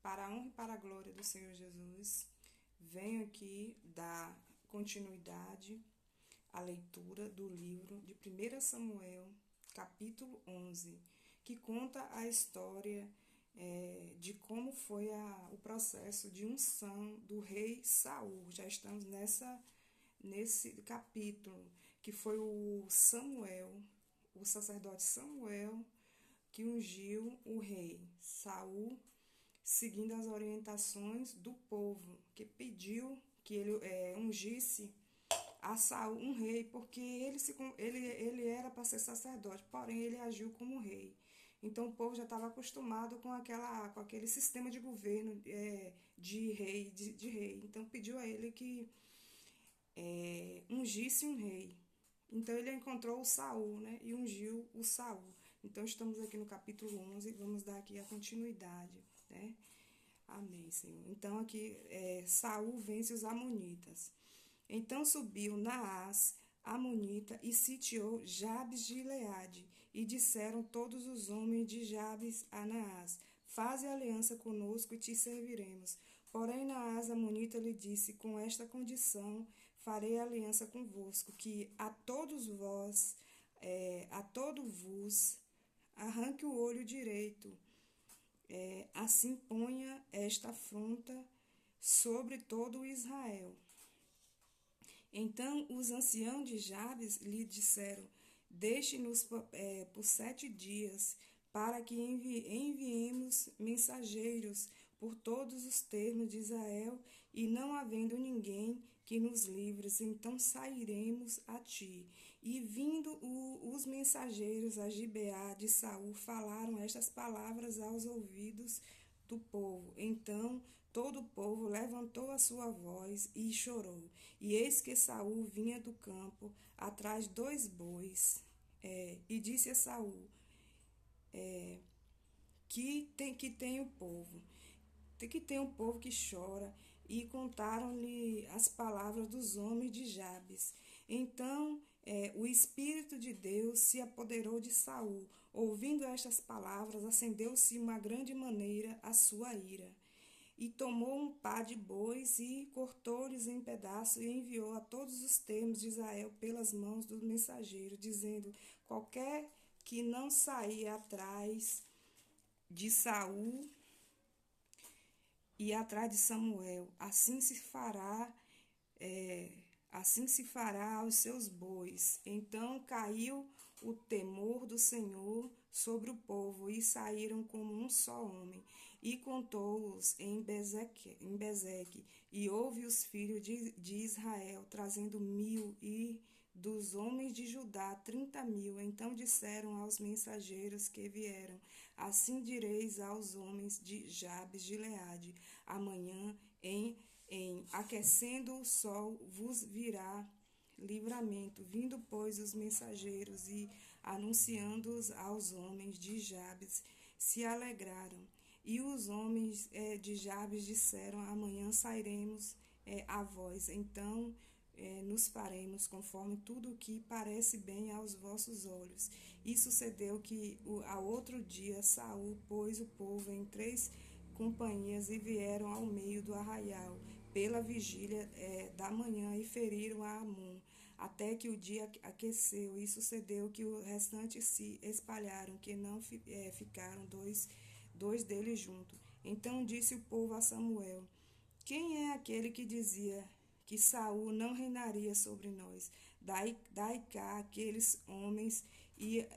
Para a honra e para a glória do Senhor Jesus, venho aqui dar continuidade à leitura do livro de 1 Samuel, capítulo 11, que conta a história de como foi o processo de unção do rei Saul. Já estamos nesse capítulo, que foi o Samuel, o sacerdote Samuel, que ungiu o rei Saul, seguindo as orientações do povo, que pediu que ele ungisse a Saul um rei, porque ele era para ser sacerdote, porém ele agiu como rei. Então o povo já estava acostumado com aquele sistema de governo de rei. Então pediu a ele que ungisse um rei. Então ele encontrou o Saul, né, e ungiu o Saul. Então estamos aqui no capítulo 11, vamos dar aqui a continuidade, né? Amém, Senhor. Então aqui Saul vence os amonitas. Então subiu Naás, amonita, e sitiou Jabes de Gileade. E disseram todos os homens de Jabes a Naás: faze aliança conosco e te serviremos. Porém Naás, amonita, lhe disse: com esta condição farei aliança convosco, que a todos vos arranque o olho direito. Assim ponha esta afronta sobre todo o Israel. Então os anciãos de Jabes lhe disseram: deixe-nos por 7 dias, para que enviemos mensageiros por todos os termos de Israel, e não havendo ninguém que nos livre, então sairemos a ti. E vindo os mensageiros a Gibeá de Saul, falaram estas palavras aos ouvidos do povo. Então todo o povo levantou a sua voz e chorou. E eis que Saul vinha do campo atrás 2 bois, e disse a Saul: que tem o povo, que tem um povo que chora. E contaram-lhe as palavras dos homens de Jabes. Então o Espírito de Deus se apoderou de Saul. Ouvindo estas palavras, acendeu-se uma grande maneira a sua ira. E tomou um par de bois e cortou-lhes em pedaços e enviou a todos os termos de Israel pelas mãos do mensageiro, dizendo: qualquer que não sair atrás de Saul e atrás de Samuel, assim se fará aos seus bois. Então caiu o temor do Senhor sobre o povo, e saíram como um só homem. E contou-os em Bezeque, e houve os filhos de Israel, trazendo 1000, e dos homens de Judá 30.000. Então disseram aos mensageiros que vieram: assim direis aos homens de Jabes de Gileade: amanhã, em aquecendo o sol, vos virá livramento. Vindo, pois, os mensageiros e anunciando-os aos homens de Jabes, se alegraram. E os homens de Jabes disseram: amanhã sairemos a vós. Então nos faremos conforme tudo o que parece bem aos vossos olhos. E sucedeu que ao outro dia Saul pôs o povo em 3 companhias e vieram ao meio do arraial pela vigília da manhã e feriram a Amon, até que o dia aqueceu. E sucedeu que o restante se espalharam, que não ficaram dois deles juntos. Então disse o povo a Samuel: quem é aquele que dizia que Saul não reinaria sobre nós? Dai cá aqueles homens e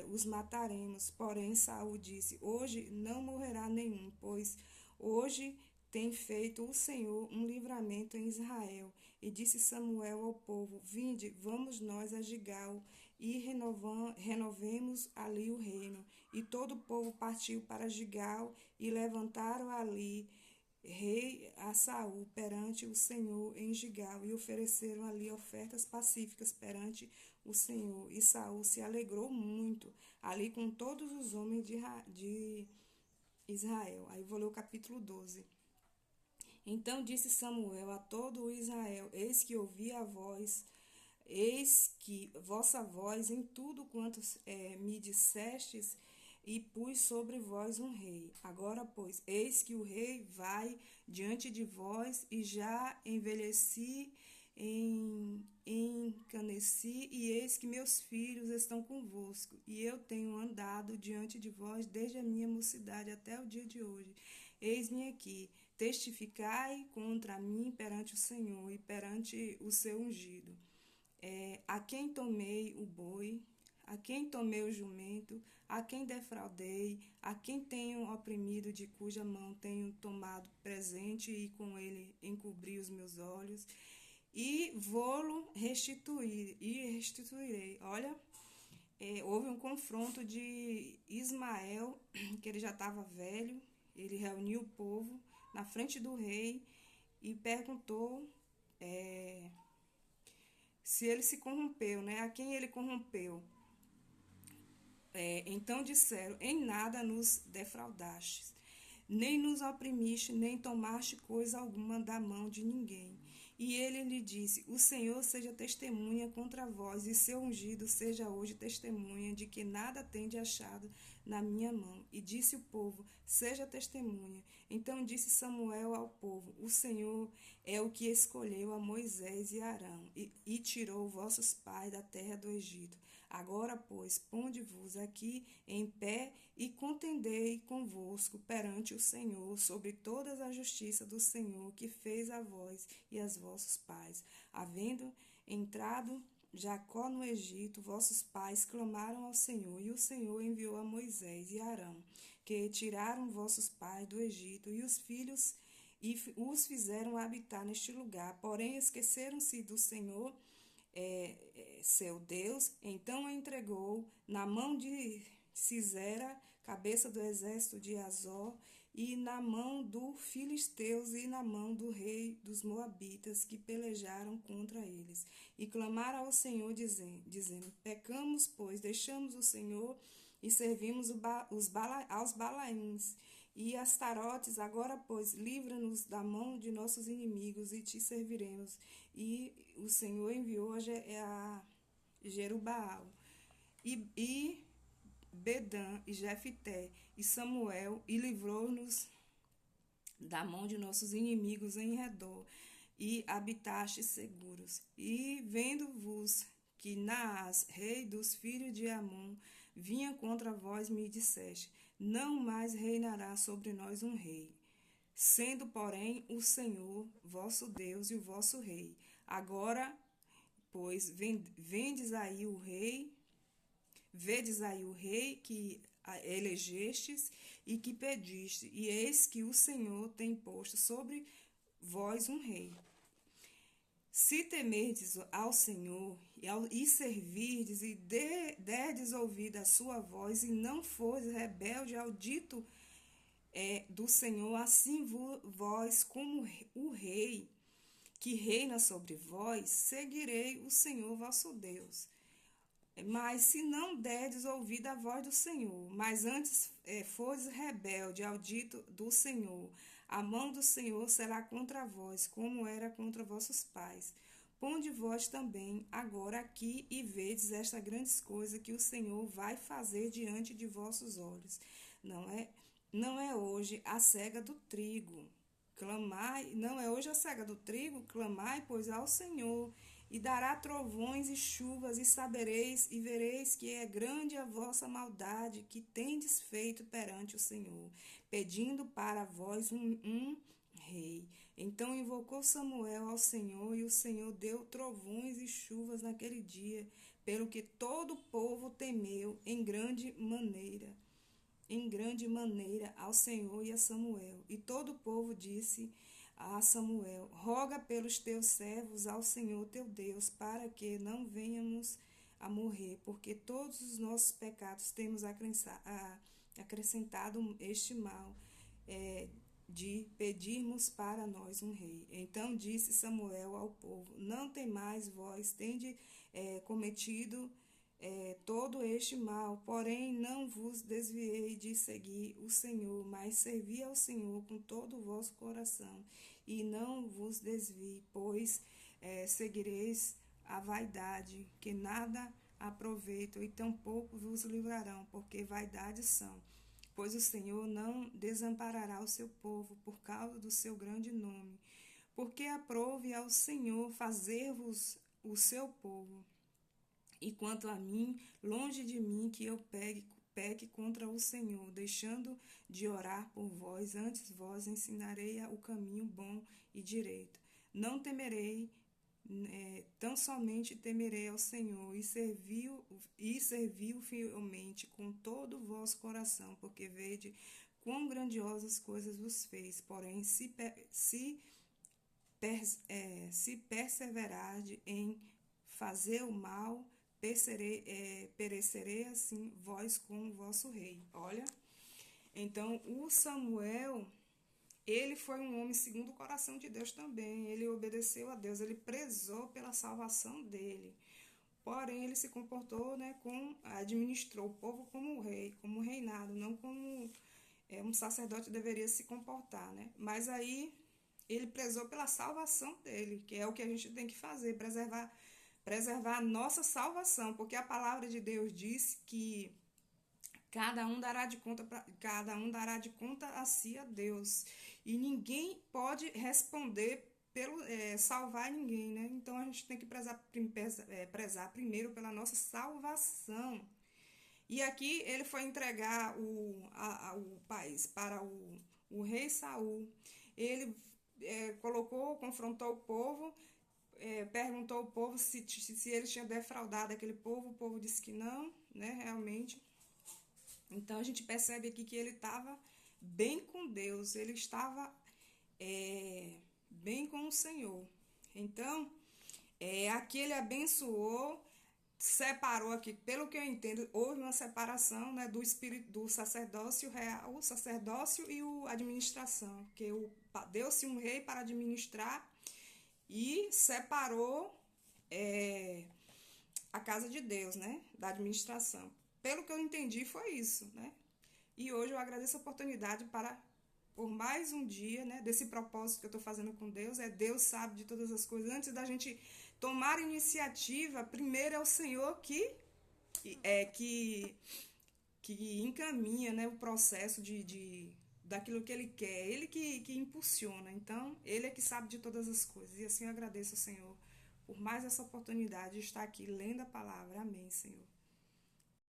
os mataremos. Porém Saul disse: hoje não morrerá nenhum, pois hoje tem feito o Senhor um livramento em Israel. E disse Samuel ao povo: vinde, vamos nós a Gigal, e renovemos ali o reino. E todo o povo partiu para Gigal, e levantaram ali rei a Saul perante o Senhor em Gigal, e ofereceram ali ofertas pacíficas perante o Senhor. E Saul se alegrou muito ali com todos os homens de Israel. Aí vou ler o capítulo 12. Então disse Samuel a todo o Israel: eis que ouvi a voz, eis que vossa voz em tudo quanto me dissestes e pus sobre vós um rei. Agora, pois, eis que o rei vai diante de vós, e já envelheci, encaneci, e eis que meus filhos estão convosco, e eu tenho andado diante de vós desde a minha mocidade até o dia de hoje. Eis-me aqui, testificai contra mim perante o Senhor e perante o seu ungido. A quem tomei o boi, a quem tomei o jumento, a quem defraudei, a quem tenho oprimido, de cuja mão tenho tomado presente e com ele encobri os meus olhos, e vou-lo restituir, e restituirei. Olha, houve um confronto de Ismael, que ele já estava velho, ele reuniu o povo na frente do rei e perguntou se ele se corrompeu, né? A quem ele corrompeu. Então disseram: em nada nos defraudastes, nem nos oprimiste, nem tomaste coisa alguma da mão de ninguém. E ele lhe disse: o Senhor seja testemunha contra vós, e seu ungido seja hoje testemunha de que nada tende achado na minha mão. E disse o povo: seja testemunha. Então disse Samuel ao povo: o Senhor é o que escolheu a Moisés e Arão, e tirou vossos pais da terra do Egito. Agora, pois, ponde-vos aqui em pé e contendei convosco perante o Senhor sobre toda a justiça do Senhor que fez a vós e aos vossos pais. Havendo entrado Jacó no Egito, vossos pais clamaram ao Senhor, e o Senhor enviou a Moisés e Arão, que tiraram vossos pais do Egito, e os filhos e os fizeram habitar neste lugar. Porém, esqueceram-se do Senhor, seu Deus. Então a entregou na mão de Sisera, cabeça do exército de Azor, e na mão do filisteus, e na mão do rei dos moabitas, que pelejaram contra eles. E clamaram ao Senhor, dizendo: pecamos, pois deixamos o Senhor e servimos aos Balaíns e Astarotes. Agora, pois, livra-nos da mão de nossos inimigos, e te serviremos. E o Senhor enviou a Jerubaal, e Bedã, e Jefité, e Samuel, e livrou-nos da mão de nossos inimigos em redor, e habitastes seguros. E vendo-vos que Naás, rei dos filhos de Amon, vinha contra vós, me disseste: não mais reinará sobre nós um rei, sendo, porém, o Senhor vosso Deus e o vosso rei. Agora, pois, vedes aí o rei que elegestes e que pediste, e eis que o Senhor tem posto sobre vós um rei. Se temerdes ao Senhor e servirdes e derdes ouvido à sua voz, e não fores rebelde ao dito do Senhor, assim vós, como o rei que reina sobre vós, seguirei o Senhor vosso Deus. Mas se não derdes ouvido à voz do Senhor, mas antes fores rebelde ao dito do Senhor, a mão do Senhor será contra vós, como era contra vossos pais. Ponde vós também agora aqui, e vedes esta grande coisa que o Senhor vai fazer diante de vossos olhos. Não é hoje a cega do trigo. Clamai, não é hoje a cega do trigo, clamai, pois, ao Senhor, e dará trovões e chuvas, e sabereis e vereis que é grande a vossa maldade que tendes feito perante o Senhor, pedindo para vós um rei. Então invocou Samuel ao Senhor, e o Senhor deu trovões e chuvas naquele dia, pelo que todo o povo temeu em grande maneira ao Senhor e a Samuel. E todo o povo disse a Samuel: roga pelos teus servos ao Senhor teu Deus, para que não venhamos a morrer, porque todos os nossos pecados temos acrescentado este mal, de pedirmos para nós um rei. Então disse Samuel ao povo: não temais vós, tende cometido todo este mal, porém não vos desviei de seguir o Senhor, mas servi ao Senhor com todo o vosso coração, e não vos desvie, pois seguireis a vaidade, que nada aproveitam, e tampouco vos livrarão, porque vaidades são. Pois o Senhor não desamparará o seu povo por causa do seu grande nome, porque aprove ao Senhor fazer-vos o seu povo. E quanto a mim, longe de mim que eu peque contra o Senhor, deixando de orar por vós, antes vos ensinarei o caminho bom e direito. Não temerei, tão somente temerei ao Senhor, e serviu fielmente com todo o vosso coração, porque vede quão grandiosas coisas vos fez. Porém, se perseverardes em fazer o mal, perecerei assim vós com o vosso rei. Olha, então o Samuel, ele foi um homem segundo o coração de Deus também. Ele obedeceu a Deus, ele prezou pela salvação dele. Porém, ele se comportou, né, administrou o povo como rei, como reinado, não como um sacerdote deveria se comportar, né? Mas aí ele prezou pela salvação dele, que é o que a gente tem que fazer, preservar a nossa salvação, porque a palavra de Deus diz que cada um dará de conta a si a Deus, e ninguém pode responder pelo salvar ninguém, né? Então a gente tem que prezar primeiro pela nossa salvação. E aqui ele foi entregar o país para o rei Saul. Ele confrontou o povo, perguntou ao povo se eles tinham defraudado aquele povo. O povo disse que não, né, realmente. Então a gente percebe aqui que ele estava bem com Deus, ele estava bem com o Senhor. Então, aqui ele abençoou, separou aqui, pelo que eu entendo, houve uma separação, né, do espírito do sacerdócio real, o sacerdócio e a administração, porque deu-se um rei para administrar e separou a casa de Deus, né, da administração. Pelo que eu entendi, foi isso, né? E hoje eu agradeço a oportunidade por mais um dia, né, desse propósito que eu estou fazendo com Deus. Deus sabe de todas as coisas. Antes da gente tomar iniciativa, primeiro é o Senhor que encaminha, né, o processo daquilo que Ele quer. Ele que impulsiona. Então, Ele é que sabe de todas as coisas. E assim eu agradeço ao Senhor por mais essa oportunidade de estar aqui lendo a palavra. Amém, Senhor.